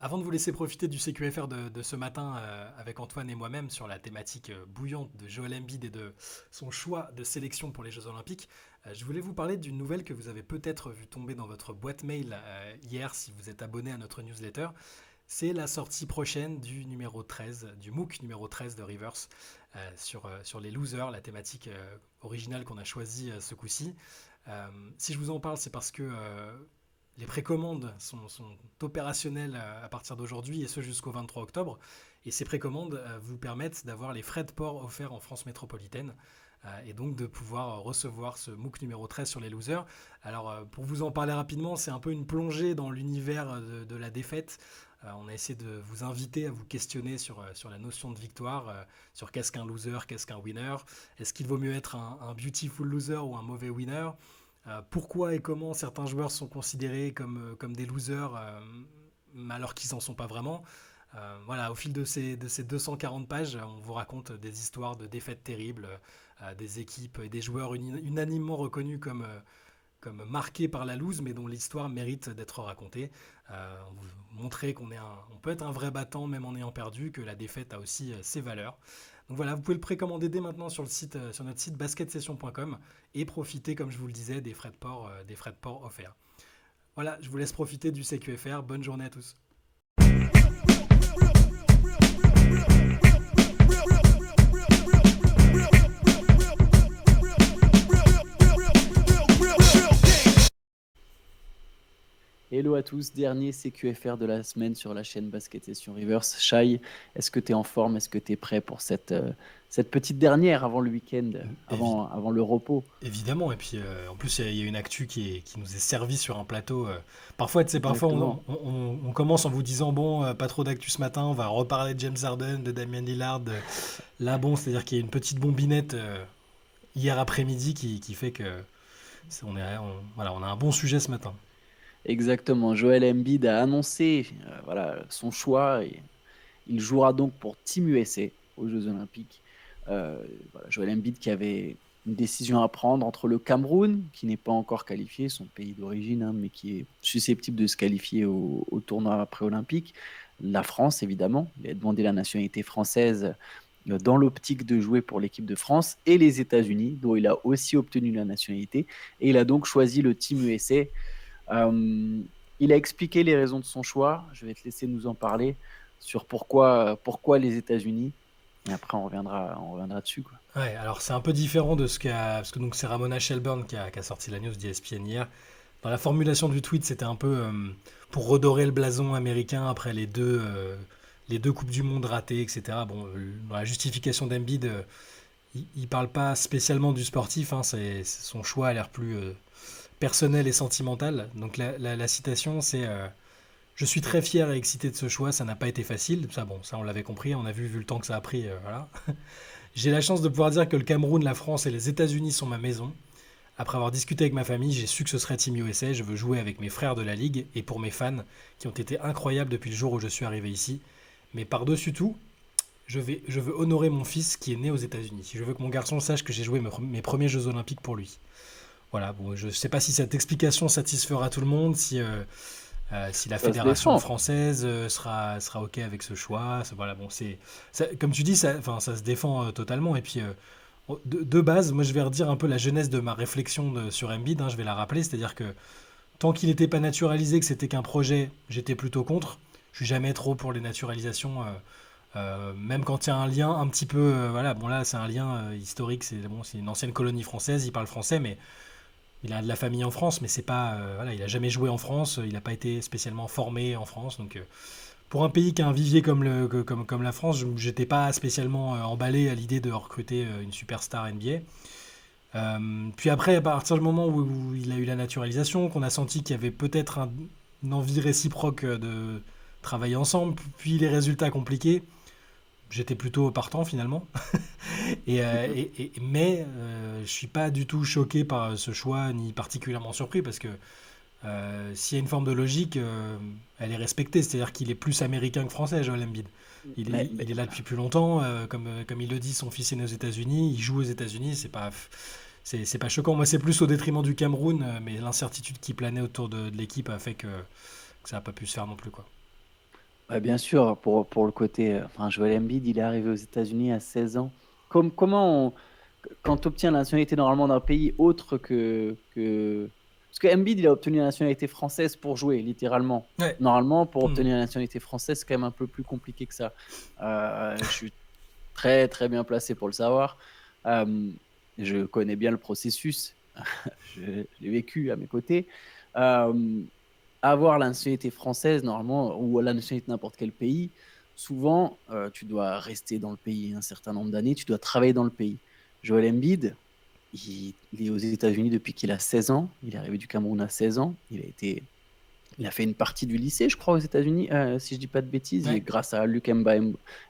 Avant de vous laisser profiter du CQFR de ce matin avec Antoine et moi-même sur la thématique bouillante de Joel Embiid et de son choix de sélection pour les Jeux Olympiques, je voulais vous parler d'une nouvelle que vous avez peut-être vu tomber dans votre boîte mail hier si vous êtes abonné à notre newsletter. C'est la sortie prochaine du numéro 13, du MOOC numéro 13 de Rivers sur les losers, la thématique originale qu'on a choisie ce coup-ci. Si je vous en parle, c'est parce que les précommandes sont opérationnelles à partir d'aujourd'hui et ce jusqu'au 23 octobre. Et ces précommandes vous permettent d'avoir les frais de port offerts en France métropolitaine et donc de pouvoir recevoir ce MOOC numéro 13 sur les losers. Alors pour vous en parler rapidement, c'est un peu une plongée dans l'univers de la défaite. On a essayé de vous inviter à vous questionner sur la notion de victoire, sur qu'est-ce qu'un loser, qu'est-ce qu'un winner. Est-ce qu'il vaut mieux être un beautiful loser ou un mauvais winner? Pourquoi et comment certains joueurs sont considérés comme des losers alors qu'ils n'en sont pas vraiment. Voilà, au fil de ces 240 pages, on vous raconte des histoires de défaites terribles, des équipes et des joueurs unanimement reconnus comme marqués par la loose, mais dont l'histoire mérite d'être racontée. On vous montrer on peut être un vrai battant même en ayant perdu, que la défaite a aussi ses valeurs. Donc voilà, vous pouvez le précommander dès maintenant sur notre site basketsession.com et profiter, comme je vous le disais, des frais de port offerts. Voilà, je vous laisse profiter du CQFR. Bonne journée à tous. Hello à tous, dernier CQFR de la semaine sur la chaîne Basket Session Rivers. Shai, est-ce que tu es en forme? Est-ce que tu es prêt pour cette petite dernière avant le week-end, Évi- avant le repos? Évidemment, et puis en plus il y a une actu qui nous est servie sur un plateau. Parfois, tu sais, parfois Exactement. on commence en vous disant bon, pas trop d'actu ce matin, on va reparler de James Harden, de Damian Lillard. Là, bon, c'est-à-dire qu'il y a une petite bombinette hier après-midi qui fait que voilà, on a un bon sujet ce matin. Exactement. Joel Embiid a annoncé voilà, son choix et il jouera donc pour Team USA aux Jeux Olympiques. Voilà, Joel Embiid qui avait une décision à prendre entre le Cameroun, qui n'est pas encore qualifié, son pays d'origine, hein, mais qui est susceptible de se qualifier au tournoi pré-olympique. La France, évidemment. Il a demandé la nationalité française dans l'optique de jouer pour l'équipe de France, et les États-Unis, dont il a aussi obtenu la nationalité. Et il a donc choisi le Team USA. Il a expliqué les raisons de son choix. Je vais te laisser nous en parler sur pourquoi les États-Unis. Et après, on reviendra dessus, quoi. Ouais, alors c'est un peu différent de parce que donc c'est Ramona Shelburne qui a sorti la news d'ESPN hier. Dans la formulation du tweet, c'était un peu pour redorer le blason américain après les deux Coupes du Monde ratées, etc. Bon, dans la justification d'Embiid, il parle pas spécialement du sportif, hein, son choix a l'air plus personnel et sentimental. Donc la citation, c'est je suis très fier et excité de ce choix, ça n'a pas été facile. Ça, bon, ça on l'avait compris, on a vu le temps que ça a pris. Voilà. J'ai la chance de pouvoir dire que le Cameroun, la France et les États-Unis sont ma maison. Après avoir discuté avec ma famille, j'ai su que ce serait Team USA. Je veux jouer avec mes frères de la Ligue et pour mes fans qui ont été incroyables depuis le jour où je suis arrivé ici. Mais par-dessus tout, je veux honorer mon fils qui est né aux États-Unis. Je veux que mon garçon sache que j'ai joué mes premiers Jeux Olympiques pour lui. Voilà, bon, je ne sais pas si cette explication satisfera tout le monde, si la Ça se fédération défend. française sera OK avec ce choix. Voilà, bon, comme tu dis, enfin, ça se défend totalement. Et puis, de base, moi je vais redire un peu la genèse de ma réflexion sur Embiid, hein, je vais la rappeler, c'est-à-dire que tant qu'il n'était pas naturalisé, que c'était qu'un projet, j'étais plutôt contre. Je suis jamais trop pour les naturalisations, même quand il y a un lien un petit peu, voilà, bon là c'est un lien historique, c'est une ancienne colonie française, il parle français, mais il a de la famille en France, mais c'est pas, voilà, il a jamais joué en France, il n'a pas été spécialement formé en France, donc pour un pays qui a un vivier comme la France, j'étais pas spécialement emballé à l'idée de recruter une superstar NBA. Puis après, à partir du moment où il a eu la naturalisation, qu'on a senti qu'il y avait peut-être une envie réciproque de travailler ensemble, puis les résultats compliqués, j'étais plutôt partant finalement. Mhm. Mais je suis pas du tout choqué par ce choix, ni particulièrement surpris, parce que s'il y a une forme de logique, elle est respectée. C'est-à-dire qu'il est plus américain que français, Joel Embiid. Il est là depuis plus longtemps. Comme il le dit, son fils est né aux États-Unis. Il joue aux États-Unis. C'est pas choquant. Moi, c'est plus au détriment du Cameroun, mais l'incertitude qui planait autour de l'équipe a fait que ça n'a pas pu se faire non plus, quoi. Ouais, bien sûr, pour le côté, enfin, Joel Embiid, il est arrivé aux États-Unis à 16 ans. Comment quand tu obtiens la nationalité normalement d'un pays autre parce que Embiid, il a obtenu la nationalité française pour jouer, littéralement. Ouais. Normalement, pour Hmm. obtenir la nationalité française, c'est quand même un peu plus compliqué que ça. Je suis très, très bien placé pour le savoir. Euh, je connais bien le processus. Je l'ai vécu à mes côtés. Euh, Avoir la nationalité française, normalement, ou la nationalité de n'importe quel pays, souvent, tu dois rester dans le pays un certain nombre d'années, tu dois travailler dans le pays. Joel Embiid, il est aux États-Unis depuis qu'il a 16 ans. Il est arrivé du Cameroun à 16 ans. Il a fait une partie du lycée, je crois, aux États-Unis, si je dis pas de bêtises, Ouais. grâce à Luc Mba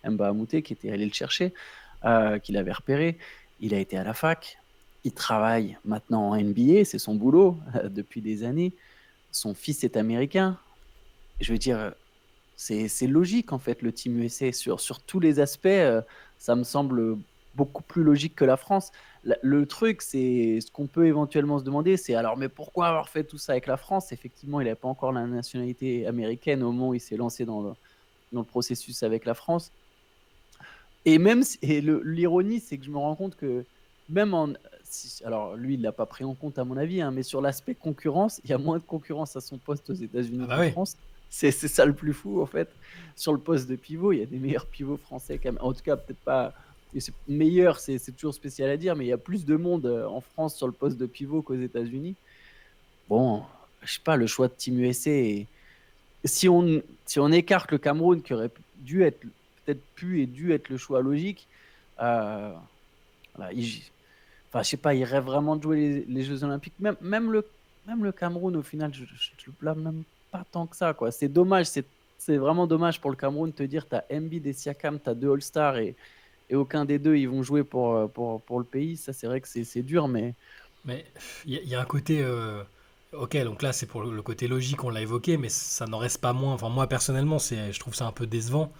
Amouté qui était allé le chercher, qu'il avait repéré. Il a été à la fac. Il travaille maintenant en NBA, c'est son boulot depuis des années. Son fils est américain. Je veux dire, c'est logique en fait, le Team USA sur tous les aspects. Ça me semble beaucoup plus logique que la France. Le truc, c'est ce qu'on peut éventuellement se demander, c'est alors, mais pourquoi avoir fait tout ça avec la France? Effectivement, il n'avait pas encore la nationalité américaine au moment où il s'est lancé dans le processus avec la France. Et même, l'ironie, c'est que je me rends compte que même alors lui, il l'a pas pris en compte à mon avis, hein, mais sur l'aspect concurrence, il y a moins de concurrence à son poste aux Ah États-Unis bah qu'en ouais. France. C'est ça le plus fou en fait. Sur le poste de pivot, il y a des meilleurs pivots français quand même. En tout cas, peut-être pas. Et meilleur, c'est toujours spécial à dire, mais il y a plus de monde en France sur le poste de pivot qu'aux États-Unis. Bon, je sais pas, le choix de Team USA. Si on écarte le Cameroun, qui aurait dû être, peut-être pu et dû être le choix logique, euh, voilà, enfin, je sais pas, il rêve vraiment de jouer les Jeux Olympiques. Même le Cameroun, au final, je le blâme même pas tant que ça, quoi. C'est dommage, c'est vraiment dommage pour le Cameroun de te dire, tu as Embiid et Siakam, tu as deux All-Stars et aucun des deux, ils vont jouer pour le pays. Ça, c'est vrai que c'est dur, mais Mais il y a un côté. Ok, donc là, c'est pour le côté logique, on l'a évoqué, mais ça n'en reste pas moins. Enfin, moi, personnellement, je trouve ça un peu décevant.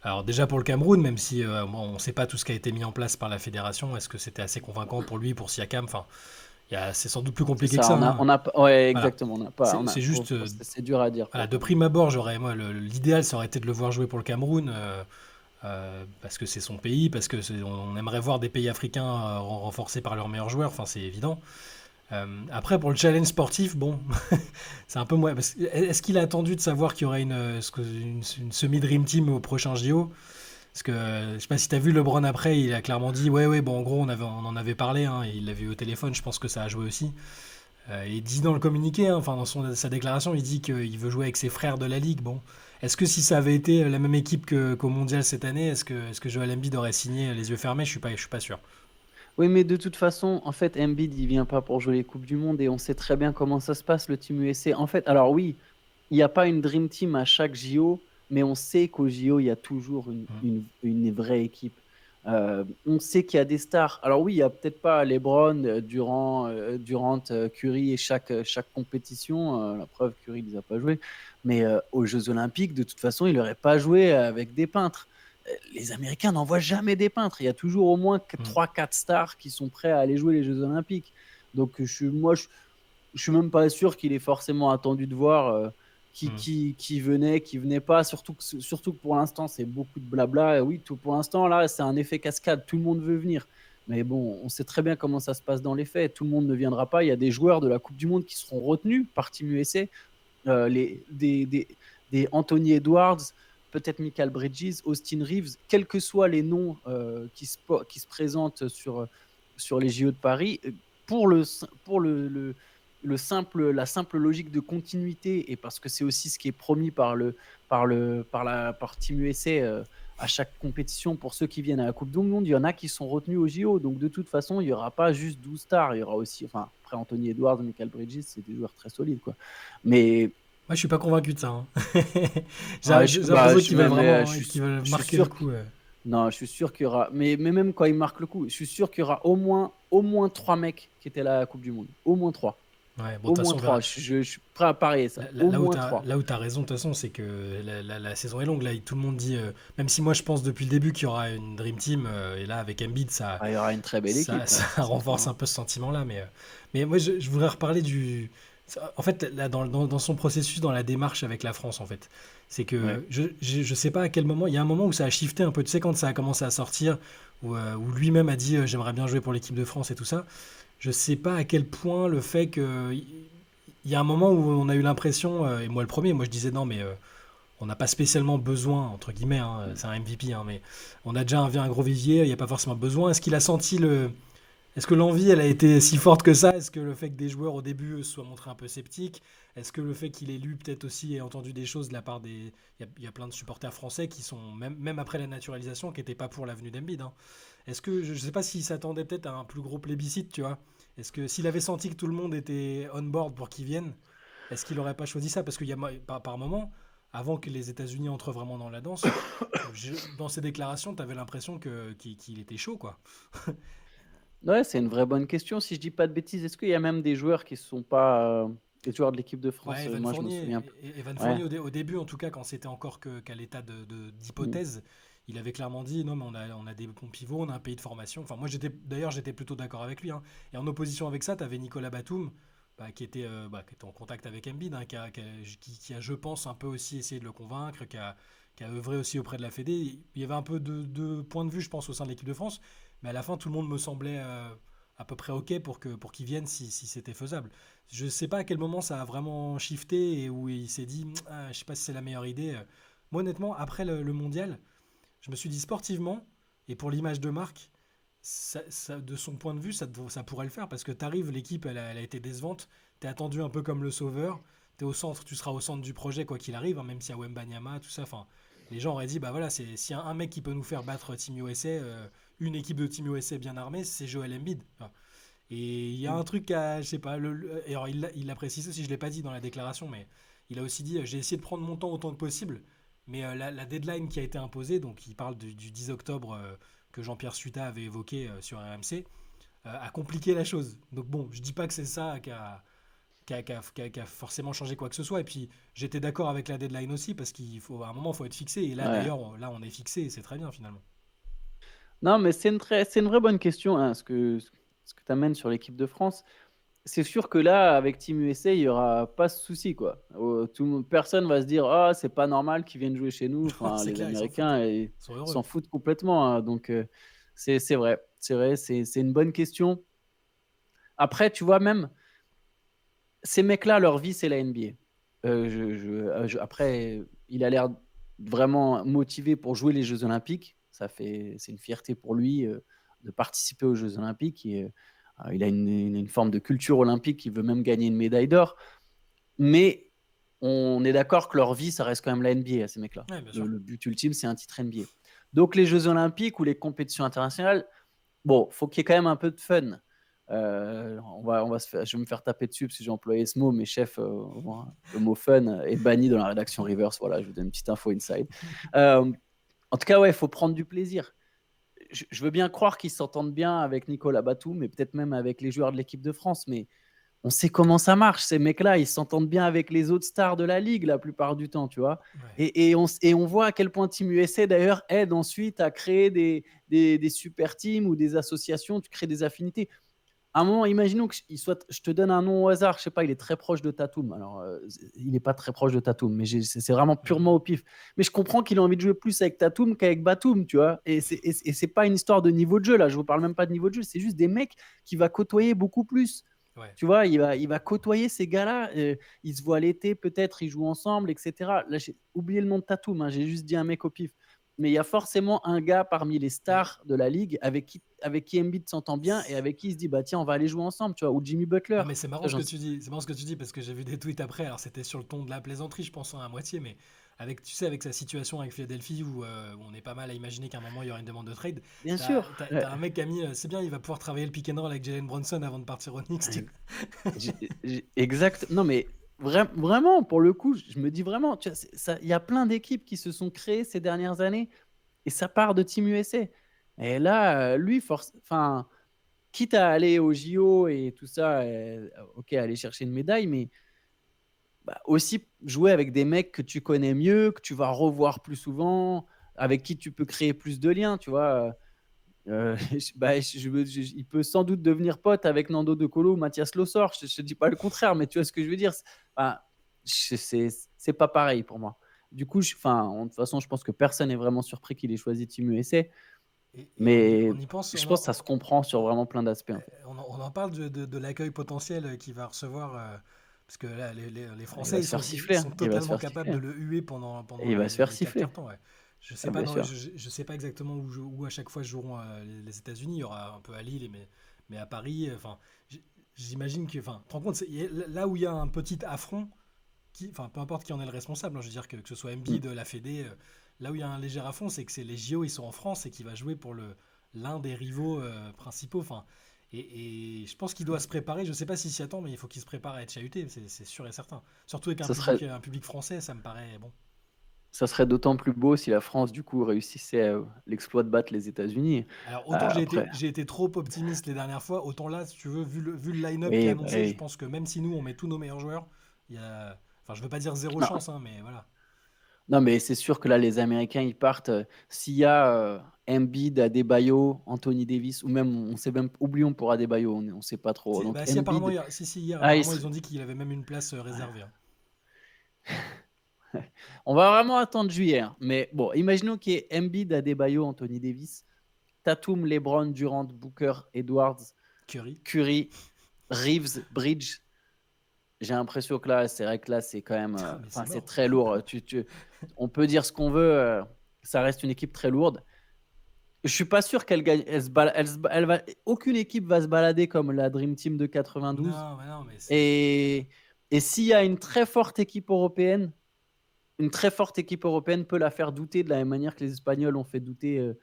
Alors, déjà pour le Cameroun, même si bon, on ne sait pas tout ce qui a été mis en place par la fédération, est-ce que c'était assez convaincant pour lui, pour Siakam? Enfin, c'est sans doute plus c'est compliqué que ça. ça, hein. Ouais, Voilà. exactement. C'est juste. C'est dur à dire pour Voilà, le de Cameroun. prime abord, moi, l'idéal, ça aurait été de le voir jouer pour le Cameroun. Parce que c'est son pays, parce que on aimerait voir des pays africains renforcés par leurs meilleurs joueurs, enfin c'est évident. Après, pour le challenge sportif, bon, c'est un peu moins. Est-ce qu'il a attendu de savoir qu'il y aurait une semi-dream team au prochain JO? Parce que je sais pas si t'as vu LeBron après, il a clairement dit ouais, ouais, bon, en gros, on en avait parlé, hein, et il l'avait eu au téléphone, je pense que ça a joué aussi. Il dit dans le communiqué, hein, enfin dans sa déclaration, il dit qu'il veut jouer avec ses frères de la ligue. Bon, est-ce que si ça avait été la même équipe qu'au mondial cette année, est-ce que Joel Embiid aurait signé les yeux fermés? Je suis pas sûr. Oui, mais de toute façon, en fait, Embiid, il vient pas pour jouer les Coupes du Monde et on sait très bien comment ça se passe, le Team USA. En fait, alors oui, il n'y a pas une Dream Team à chaque JO, mais on sait qu'au JO, il y a toujours Mm. une vraie équipe. On sait qu'il y a des stars. Alors oui, il n'y a peut-être pas LeBron, Durant, Curry et chaque compétition. La preuve, Curry ne les a pas joués. Mais aux Jeux Olympiques, de toute façon, il n'aurait pas joué avec des peintres. Les Américains n'envoient jamais des peintres. Il y a toujours au moins Mm. 3-4 stars qui sont prêts à aller jouer les Jeux Olympiques. Donc moi, je suis même pas sûr qu'il ait forcément attendu de voir Mm. qui venait, qui venait pas. Surtout que pour l'instant, c'est beaucoup de blabla. Et oui, pour l'instant, là, c'est un effet cascade. Tout le monde veut venir. Mais bon, on sait très bien comment ça se passe dans les faits. Tout le monde ne viendra pas. Il y a des joueurs de la Coupe du Monde qui seront retenus par Team USA. Des Anthony Edwards, peut-être Michael Bridges, Austin Reeves, quels que soient les noms qui se présentent sur les JO de Paris, pour la simple logique de continuité et parce que c'est aussi ce qui est promis par Team USA à chaque compétition pour ceux qui viennent à la Coupe du Monde, il y en a qui sont retenus au JO. Donc de toute façon, il n'y aura pas juste 12 stars, il y aura aussi, enfin, après Anthony Edwards, Michael Bridges, c'est des joueurs très solides, quoi. Mais Moi, je suis pas convaincu de ça, hein. ouais, J'ai l'impression qu'ils veulent je vraiment, suis, qu'ils veulent je suis marquer le sûr coup. non, je suis sûr qu'il y aura, mais même quand il marque le coup, je suis sûr qu'il y aura au moins trois mecs qui étaient là à la Coupe du Monde. Au moins trois. Ouais, bon, de Au toute moins façon, on verra. trois. Je suis prêt à parier ça. Au Là où moins t'as, trois. là où t'as raison, de toute façon, c'est que la saison est longue. Là, tout le monde dit, même si moi je pense depuis le début qu'il y aura une Dream Team, et là avec Embiid, ça, Ah, il y aura une très belle ça, équipe, ouais, ça c'est certain, renforce hein. un peu ce sentiment-là. Mais moi, je voudrais reparler du. En fait, là, dans son processus, dans la démarche avec la France, en fait, c'est Ouais. que je sais pas à quel moment, il y a un moment où ça a shifté un peu, tu sais, quand ça a commencé à sortir, où lui-même a dit j'aimerais bien jouer pour l'équipe de France et tout ça. Je sais pas à quel point le fait que. Il y a un moment où on a eu l'impression, et moi le premier, moi je disais non, mais on n'a pas spécialement besoin, entre guillemets, hein, Mm. c'est un MVP, hein, mais on a déjà un gros vivier, il n'y a pas forcément besoin. Est-ce qu'il a senti le. Est-ce que l'envie, elle a été si forte que ça? Est-ce que le fait que des joueurs au début se soient montrés un peu sceptiques? Est-ce que le fait qu'il ait lu peut-être aussi et entendu des choses de la part des... Il y a plein de supporters français qui sont, même après la naturalisation, qui n'étaient pas pour l'avenue d'Embiid, hein. Est-ce que, je ne sais pas s'il s'attendait peut-être à un plus gros plébiscite, tu vois? Est-ce que s'il avait senti que tout le monde était on board pour qu'il vienne, est-ce qu'il n'aurait pas choisi ça? Parce qu'il y a par moment, avant que les États-Unis entrent vraiment dans la danse, dans ses déclarations, tu avais l'impression qu'il était chaud, quoi. Ouais, c'est une vraie bonne question. Si je dis pas de bêtises, est-ce qu'il y a même des joueurs qui ne sont pas des joueurs de l'équipe de France? Ouais, Evan Moi, je me souviens Fournier, pas. Evan Ouais. Fournier au début, en tout cas, quand c'était encore qu'à l'état Mm. d'hypothèse, il avait clairement dit non, mais on a des bons pivots, on a un pays de formation. Enfin, moi, j'étais plutôt d'accord avec lui, hein. Et en opposition avec ça, tu avais Nicolas Batum, qui était en contact avec Embiid, hein, qui a, je pense, un peu aussi essayé de le convaincre, qui a œuvré aussi auprès de la Fédé. Il y avait un peu de points de vue, je pense, au sein de l'équipe de France, mais à la fin, tout le monde me semblait à peu près OK pour qu'il vienne si c'était faisable. Je sais pas à quel moment ça a vraiment shifté et où il s'est dit ah, je sais pas si c'est la meilleure idée. Moi, honnêtement, après le mondial, je me suis dit sportivement et pour l'image de marque, de son point de vue, ça pourrait le faire parce que t'arrives, l'équipe, elle a été décevante. T'es attendu un peu comme le sauveur. T'es au centre, tu seras au centre du projet quoi qu'il arrive, hein, même s'il y a Wembanyama, tout ça. Enfin, les gens auraient dit bah voilà, c'est s'il y a un mec qui peut nous faire battre Team USA, une équipe de Team USA bien armée, c'est Joel Embiid. Enfin, et il y a Mm. un truc à, je sais pas, et alors il l'a précisé aussi, je l'ai pas dit dans la déclaration, mais il a aussi dit j'ai essayé de prendre mon temps autant que possible, mais la deadline qui a été imposée, donc il parle du 10 octobre que Jean-Pierre Suta avait évoqué sur RMC, a compliqué la chose. Donc bon, je dis pas que c'est ça qui a forcément changé quoi que ce soit, et puis j'étais d'accord avec la deadline aussi, parce qu'il faut, à un moment, il faut être fixé, et là Ouais. d'ailleurs, là on est fixé, et c'est très bien finalement. Non, mais c'est une vraie bonne question, hein, ce que tu amènes sur l'équipe de France. C'est sûr que là, avec Team USA, il n'y aura pas ce souci, quoi. Personne va se dire, ah, c'est pas normal qu'ils viennent jouer chez nous. Enfin, C'est les clair, ils s'en foutent, Américains, ils ils sont heureux. s'en foutent complètement, hein. Donc, c'est vrai. C'est vrai, c'est une bonne question. Après, tu vois, même ces mecs-là, leur vie, c'est la NBA. Après, il a l'air vraiment motivé pour jouer les Jeux Olympiques. C'est une fierté pour lui de participer aux Jeux Olympiques. Il a une forme de culture olympique. Il veut même gagner une médaille d'or. Mais on est d'accord que leur vie, ça reste quand même la NBA à ces mecs-là. Ouais, bien sûr. Le but ultime, c'est un titre NBA. Donc les Jeux Olympiques ou les compétitions internationales, bon, faut qu'il y ait quand même un peu de fun. Je vais me faire taper dessus parce que j'ai employé ce mot, mais chef, le mot fun est banni dans la rédaction Reverse. Voilà, je vous donne une petite info inside. Euh, En tout cas, ouais, il faut prendre du plaisir. Je veux bien croire qu'ils s'entendent bien avec Nicolas Batum, mais peut-être même avec les joueurs de l'équipe de France, mais on sait comment ça marche. Ces mecs-là, ils s'entendent bien avec les autres stars de la ligue la plupart du temps, tu vois. Ouais. Et on voit à quel point Team USA, d'ailleurs, aide ensuite à créer des super teams ou des associations, tu crées des affinités. À un moment, imaginons que je te donne un nom au hasard, je sais pas, il est très proche de Tatum. Alors, il n'est pas très proche de Tatum, mais c'est vraiment purement Mhm. au pif. Mais je comprends qu'il a envie de jouer plus avec Tatum qu'avec Batum, tu vois. Et c'est pas une histoire de niveau de jeu, là. Je vous parle même pas de niveau de jeu, c'est juste des mecs qu'il va côtoyer beaucoup plus. Ouais. Tu vois, il va côtoyer ces gars-là. Ils se voient l'été, peut-être, ils jouent ensemble, etc. Là, j'ai oublié le nom de Tatum, hein, j'ai juste dit un mec au pif. Mais il y a forcément un gars parmi les Mais stars de la ligue avec qui Embiid s'entend bien et avec qui il se dit bah tiens on va aller jouer ensemble, tu vois, ou Jimmy Butler. non, mais c'est Tu marrant vois, ce que tu dis. C'est marrant ce que tu dis parce que j'ai vu des tweets après. Alors c'était sur le ton de la plaisanterie, je pense, hein, à moitié, mais avec, tu sais, avec sa situation avec Philadelphie où on est pas mal à imaginer qu'à un moment il y aura une demande de trade. bien T'as, sûr. t'as- t'as un mec qui a mis, c'est bien, il va pouvoir travailler le pick and roll avec Jalen Brunson avant de partir au Knicks. Exact. Non mais vraiment pour le coup, je me dis vraiment, tu vois, il y a plein d'équipes qui se sont créées ces dernières années et ça part de Team USA. Et là, lui, enfin, quitte à aller au JO et tout ça, ok, aller chercher une médaille, mais bah, aussi jouer avec des mecs que tu connais mieux, que tu vas revoir plus souvent, avec qui tu peux créer plus de liens, tu vois. Il peut sans doute devenir pote avec Nando De Colo ou Mathias Lossor. Je ne dis pas le contraire, mais tu vois ce que je veux dire. Enfin, c'est pas pareil pour moi. Du coup, de toute façon, je pense que personne n'est vraiment surpris qu'il ait choisi Team USA. Et Mais on y pense, je pense que ça se comprend sur vraiment plein d'aspects, en fait. on en parle de l'accueil potentiel qu'il va recevoir, parce que là, les Il Français, va se faire ils siffler, hein. sont Il va se totalement faire capables siffler, de hein. le huer Et pendant il va se faire les quatre siffler. cartons. Ouais. Je sais Ah, pas, bien sûr. je sais pas exactement où à chaque fois joueront les États-Unis. Il y aura un peu à Lille, mais à Paris, enfin, j'imagine que, enfin, tu te rends compte, là où il y a un petit affront, enfin, peu importe qui en est le responsable, hein, je veux dire que ce soit Mm. Embiid, la Fédé, là où il y a un léger affront, c'est que c'est les JO, ils sont en France et qui va jouer pour l'un des rivaux principaux. Enfin, et je pense qu'il doit se préparer. Je sais pas s'il s'y attend, mais il faut qu'il se prépare à être chahuté, c'est sûr et certain. Surtout avec Ça serait, un public français, ça me paraît bon. ça serait d'autant plus beau si la France, du coup, réussissait l'exploit de battre les États-Unis. Alors autant Après, j'ai été trop optimiste les dernières fois, autant là, si tu veux, vu le line-up qui est oui, bah annoncé, je oui. pense que même si nous on met tous nos meilleurs joueurs, il y a, enfin je veux pas dire zéro Non, chance, hein, mais voilà. non, mais c'est sûr que là, les Américains, ils partent. S'il y a Embiid, Adebayo, Anthony Davis, ou même, on sait même, oublions pour Adebayo, on ne sait pas trop. Si, Donc bah, si apparemment Embiid, hier, si hier, ah, apparemment ils ont dit qu'il avait même une place réservée, hein. on va vraiment attendre juillet, hein. Mais bon, imaginons qu'il y ait Embiid, Adebayo, Anthony Davis, Tatum, LeBron, Durant, Booker, Edwards, Curry. Curry, Reeves, Bridge. J'ai l'impression que là, c'est vrai que là, c'est quand même, Ah, mais c'est c'est mort. très lourd. On peut dire ce qu'on veut, ça reste une équipe très lourde. Je suis pas sûr qu'elle gagne. Aucune équipe va se balader comme la Dream Team de 92. Non, mais non, mais c'est. Et, et s'il y a une très forte équipe européenne, une très forte équipe européenne peut la faire douter de la même manière que les Espagnols ont fait douter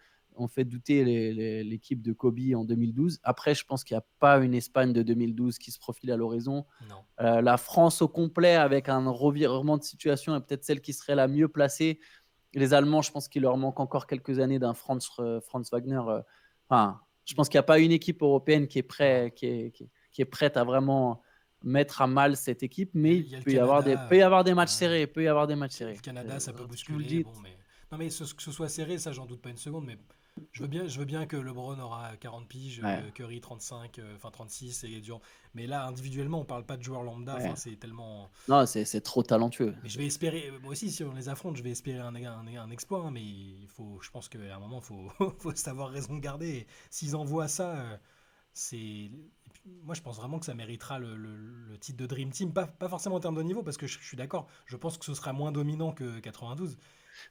l'équipe de Kobe en 2012. Après, je pense qu'il n'y a pas une Espagne de 2012 qui se profile à l'horizon. Non. La France au complet avec un revirement de situation est peut-être celle qui serait la mieux placée. Les Allemands, je pense qu'il leur manque encore quelques années d'un Franz Wagner. Enfin, je pense qu'il n'y a pas une équipe européenne Non. qui est prête à vraiment mettre à mal cette équipe, mais Il y a le peut y Canada. avoir des matchs Ouais. serrés. Il peut y avoir des matchs Le serrés. Canada, ça peut Je vous le bousculer, dis. bon, mais. Non, mais que ce soit serré, ça, j'en doute pas une seconde, mais je veux bien que LeBron aura 40 piges, Ouais, Curry 35, enfin 36, et Durant. Mais là, individuellement, on parle pas de joueurs lambda, enfin, ouais. c'est tellement. Non, c'est trop talentueux. Mais je vais espérer, moi aussi, si on les affronte, je vais espérer un exploit, hein, mais je pense qu'à un moment, faut savoir raison de garder. Et s'ils envoient ça, moi, je pense vraiment que ça méritera le titre de Dream Team, pas forcément en termes de niveau, parce que je suis d'accord, je pense que ce sera moins dominant que 92.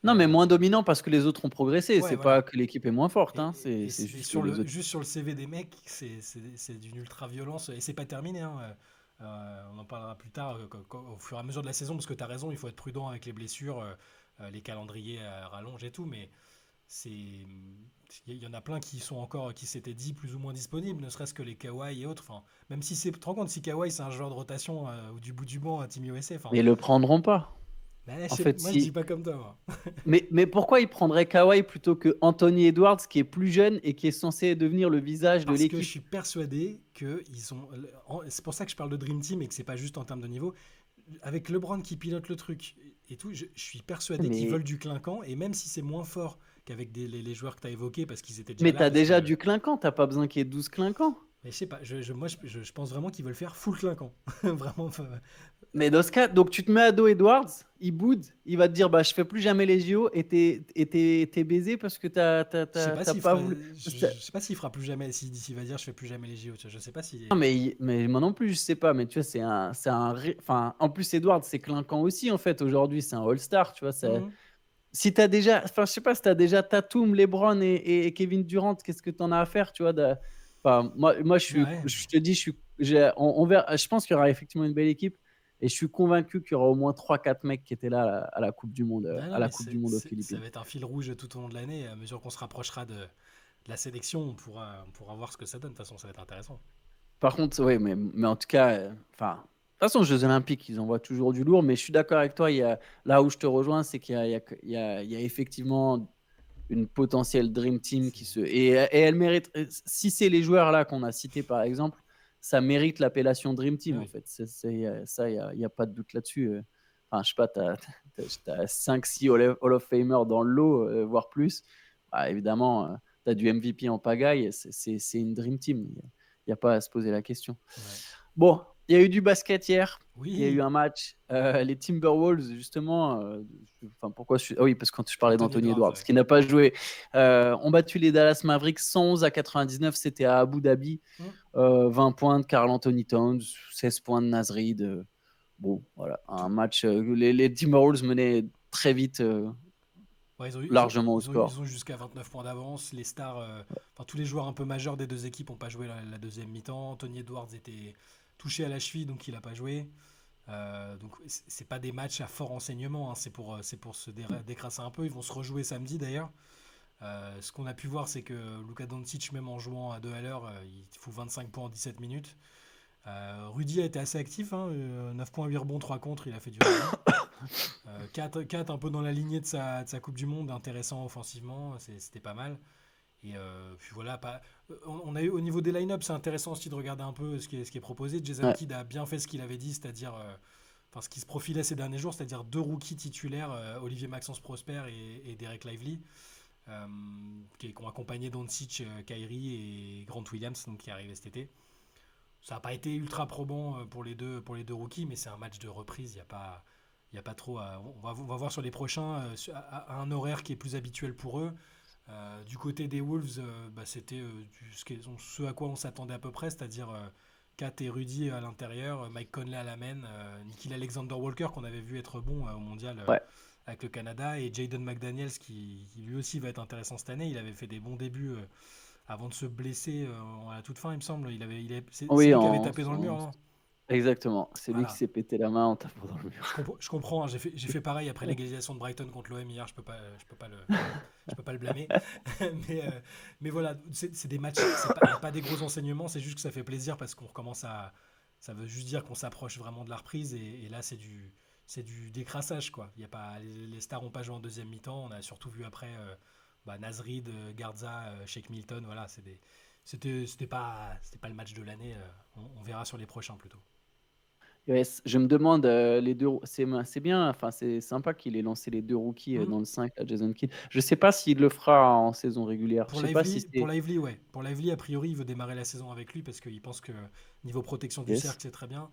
Non, mais Euh, moins dominant parce que les autres ont progressé. ouais, C'est pas voilà. que l'équipe est moins forte, hein. C'est juste que Sur les autres. juste sur le CV des mecs, c'est d'une ultra-violence, et c'est pas terminé, hein. On en parlera plus tard, au fur et à mesure de la saison, parce que tu as raison, il faut être prudent avec les blessures, les calendriers rallongent et tout, mais il y en a plein qui sont encore, qui s'étaient dit plus ou moins disponibles, ne serait-ce que les Kawhi et autres. Enfin, même si tu te rends compte si Kawhi c'est un joueur de rotation ou du bout du banc à Team USA, enfin, Mais ils le prendront pas. bah, En fait, moi je dis si. pas comme toi, moi. Mais pourquoi ils prendraient Kawhi plutôt que Anthony Edwards, qui est plus jeune et qui est censé devenir le visage de Parce que je l'équipe? suis persuadé que c'est pour ça que je parle de Dream Team et que c'est pas juste en termes de niveau. Avec LeBron qui pilote le truc et tout, je suis persuadé qu'ils Mais, veulent du clinquant, et même si c'est moins fort qu'avec les joueurs que tu as évoqués parce qu'ils étaient déjà mais là, t'as parce déjà que. du clinquant, t'as pas besoin qu'il y ait 12 clinquants. Mais je sais pas, je pense vraiment qu'ils veulent faire full clinquant. Vraiment. Mais dans ce cas, donc tu te mets à dos Edwards, il boude, il va te dire bah je fais plus jamais les JO et t'es baisé parce que t'as pas voulu. Je sais pas s'il fera plus jamais, s'il va dire je fais plus jamais les JO, tu vois, je sais pas Non, si. mais moi non plus, je sais pas, mais tu vois, enfin, en plus, Edward, c'est clinquant aussi, en fait, aujourd'hui, c'est un All-Star, tu vois. Mhm. Si t'as déjà, enfin, je sais pas, si t'as déjà Tatum, LeBron et Kevin Durant, qu'est-ce que t'en as à faire, tu vois. Enfin, moi, Ouais. je te dis, on verra, je pense qu'il y aura effectivement une belle équipe et je suis convaincu qu'il y aura au moins 3 4 mecs qui étaient là à la Coupe du Monde, Non, à non, la mais Coupe du Monde aux ça Philippines. va être un fil rouge tout au long de l'année. À mesure qu'on se rapprochera de la sélection, on pourra voir ce que ça donne. De toute façon, ça va être intéressant. Par contre, oui, mais en tout cas, enfin, de toute façon, aux Jeux Olympiques, ils envoient toujours du lourd, mais je suis d'accord avec toi. Là où je te rejoins, c'est qu'il y a effectivement une potentielle Dream Team et elle mérite. Si c'est les joueurs là qu'on a cités par exemple, ça mérite l'appellation Dream Ah Team en oui. fait. Ça, il y a pas de doute là-dessus. Enfin, je sais pas, t'as 5-6 Hall of Famer dans le lot, voire plus. Bah, évidemment. tu as du MVP en pagaille, c'est une dream team. Il y a pas à se poser la question. Ouais. Bon, il y a eu du basket hier. Il y a eu Oui, un match. Les Timberwolves, justement, enfin, pourquoi ah oui, parce que quand je parlais Anthony d'Anthony Edwards, Edwards, ouais. qui n'a pas joué, ont battu les Dallas Mavericks 111-99. C'était à Abu Dhabi. Hmm. 20 points de Karl Anthony Towns, 16 points de Naz Reid. Bon, voilà, un Tout- match. Les Timberwolves menaient très vite, Ouais, largement au ils ont score. eu jusqu'à 29 points d'avance. Les stars, enfin tous les joueurs un peu majeurs des deux équipes n'ont pas joué la deuxième mi-temps. Anthony Edwards était touché à la cheville, donc il n'a pas joué. Donc c'est pas des matchs à fort enseignement, hein, c'est pour se décrasser un peu. Ils vont se rejouer samedi d'ailleurs. Ce qu'on a pu voir, c'est que Luka Doncic, même en jouant à 2 à l'heure, il fout 25 points en 17 minutes. Rudy a été assez actif, hein, 9 points, 8 rebonds, 3 contre, il a fait du Rudy. 4 un peu dans la lignée de sa Coupe du Monde, intéressant offensivement, c'était pas mal. Et puis voilà, on a eu au niveau des line-up, c'est intéressant aussi de regarder un peu ce qui est proposé. Jason Ouais. Kidd a bien fait ce qu'il avait dit, c'est-à-dire enfin, ce qui se profilait ces derniers jours, c'est-à-dire deux rookies titulaires, Olivier Maxence Prosper et Derek Lively, euh, qui ont accompagné Doncic, Kyrie et Grant Williams, donc, qui est arrivé cet été. Ça n'a pas été ultra probant pour les deux rookies, mais c'est un match de reprise. Il y a pas trop on va voir sur les prochains à un horaire qui est plus habituel pour eux. Du côté des Wolves, bah, c'était ce à quoi on s'attendait à peu près, c'est-à-dire Kat et Rudy à l'intérieur, Mike Conley à la main, Nikhil Alexander Walker qu'on avait vu être bon au mondial Ouais. avec le Canada, et Jaden McDaniels qui lui aussi va être intéressant cette année. Il avait fait des bons débuts avant de se blesser à la toute fin, il me semble. C'est Oui, lui qui avait tapé dans le mur, non? exactement. C'est lui qui Voilà. s'est pété la main en tapant dans le mur. Je comprends, hein, j'ai fait pareil après l'égalisation de Brighton contre l'OM hier, je peux pas le blâmer. mais, mais voilà, c'est des matchs, il n'y a pas des gros enseignements, c'est juste que ça fait plaisir parce qu'on recommence à. Ça veut juste dire qu'on s'approche vraiment de la reprise et là c'est du décrassage quoi. Il y a pas, les stars n'ont pas joué en deuxième mi-temps, on a surtout vu après Naz Reid, Garza, Sheikh Milton, voilà, c'était pas le match de l'année, on verra sur les prochains plutôt. Yes, je me demande, les 2 c'est bien, enfin, c'est sympa qu'il ait lancé les 2 rookies, Hmm. dans le 5 là, Jason Kidd. Je sais pas s'il le fera en saison régulière. Je sais pas si Pour c'est Lively, ouais. Pour Lively, a priori, il veut démarrer la saison avec lui parce qu'il pense que niveau protection du yes? cercle, c'est très bien.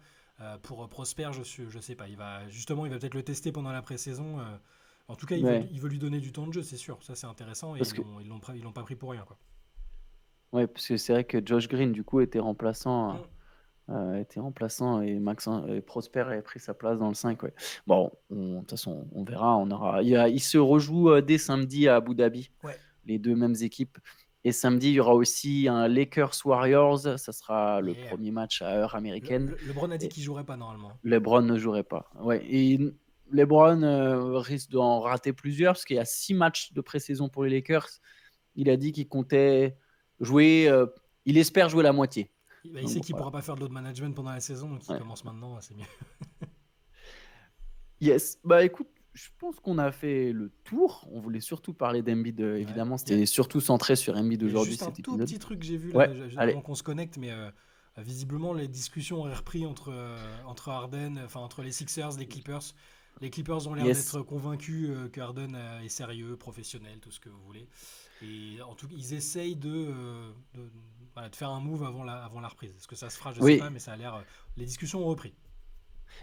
Pour Prosper, je sais pas. Il va peut-être le tester pendant la pré-saison. En tout cas, Ouais, il veut lui donner du temps de jeu, c'est sûr. Ça, c'est intéressant et parce que ils l'ont pas pris pour rien, quoi. ouais, parce que c'est vrai que Josh Green, du coup, Mm. était remplaçant et et Prosper avait pris sa place dans le 5, ouais. Bon, de toute façon, on verra, ils se rejouent, dès samedi à Abu Dhabi, Ouais. les 2 mêmes équipes, et samedi, il y aura aussi un Lakers-Warriors. Ça sera le Yeah. premier match à heure américaine. LeBron a dit qu'il jouerait pas normalement. LeBron ne jouerait pas. Ouais, et LeBron risque d'en rater plusieurs parce qu'il y a 6 matchs de pré-saison pour les Lakers. Il a dit qu'il comptait jouer, il espère jouer la moitié. Il Donc sait bon, qu'il voilà. pourra pas faire de load management pendant la saison, donc il Ouais. commence maintenant, c'est mieux. Yes, bah écoute, je pense qu'on a fait le tour. On voulait surtout parler d'Embiid, Ouais. évidemment. C'était surtout centré sur Embiid Il y a aujourd'hui, juste un cet tout épisode. petit truc que j'ai vu Ouais, là, allez. avant qu'on se connecte, mais visiblement les discussions auraient repris entre Harden, enfin entre les Sixers, les Clippers. Les Clippers ont l'air Yes. d'être convaincus que Harden est sérieux, professionnel, tout ce que vous voulez. Et en tout cas, ils essayent voilà, de faire un move avant la reprise. Est-ce que ça se fera? Je sais Oui, pas, mais ça a l'air. Les discussions ont repris.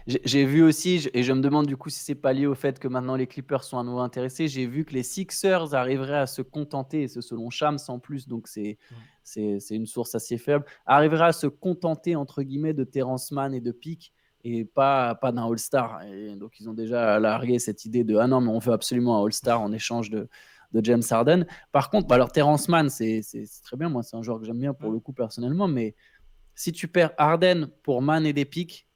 j'ai vu aussi, et je me demande du coup si c'est pas lié au fait que maintenant les Clippers sont à nouveau intéressés. J'ai vu que les Sixers arriveraient à se contenter, et c'est selon Shams en plus, donc Mm. c'est une source assez faible, arriveraient à se contenter entre guillemets de Terrence Mann et de Pick et pas d'un All-Star. Et donc ils ont déjà largué cette idée de ah non, mais on veut absolument un All-Star en échange de James Harden. Par contre, bah alors Terrence Mann, c'est très bien, moi c'est un joueur que j'aime bien pour Mm. le coup personnellement, mais si tu perds Harden pour Mann et des picks,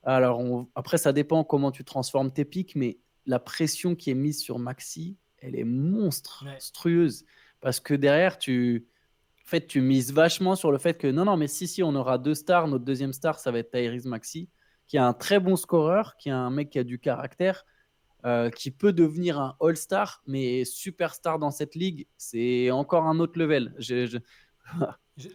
alors, après, ça dépend comment tu transformes tes pics, mais la pression qui est mise sur Maxi, elle est Ouais. monstrueuse. Parce que derrière, en fait, tu mises vachement sur le fait que non, non, mais si, on aura 2 stars. Notre deuxième star, ça va être Tyrese Maxi, qui est un très bon scoreur, qui est un mec qui a du caractère, qui peut devenir un All-Star, mais superstar dans cette ligue, c'est encore un autre level.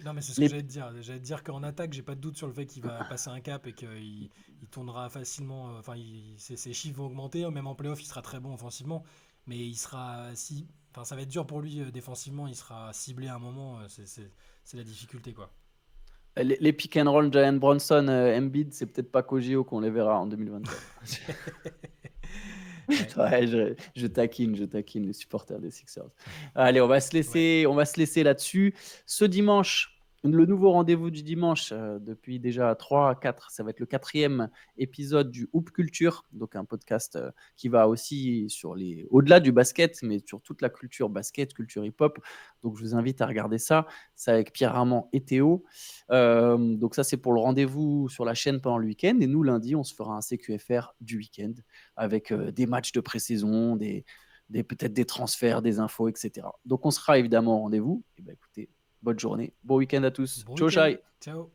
Non, mais c'est ce que Les... j'allais te dire. J'allais te dire qu'en attaque, j'ai pas de doute sur le fait qu'il va passer un cap et il tournera facilement. Enfin, ses chiffres vont augmenter. Même en playoff, il sera très bon offensivement. mais il sera si, enfin ça va être dur pour lui défensivement, il sera ciblé à un moment, c'est la difficulté quoi. Les pick and roll Giant Bronson, Embiid, c'est peut-être pas qu'au JO qu'on les verra en 2024. Ouais, Ouais, je taquine les supporters des Sixers. Allez, ouais. on va se laisser là-dessus. Ce dimanche, le nouveau rendez-vous du dimanche, depuis déjà 3 à 4, ça va être le quatrième épisode du Hoop Culture, donc un podcast qui va aussi au-delà du basket, mais sur toute la culture basket, culture hip-hop. Donc je vous invite à regarder ça. C'est avec Pierre Armand et Théo. Donc ça, c'est pour le rendez-vous sur la chaîne pendant le week-end. Et nous, lundi, on se fera un CQFR du week-end avec des matchs de pré-saison, peut-être des transferts, des infos, etc. Donc on sera évidemment au rendez-vous. Et ben écoutez, bonne journée, bon week-end à tous. Bon Ciao, week-end, Shai. ciao.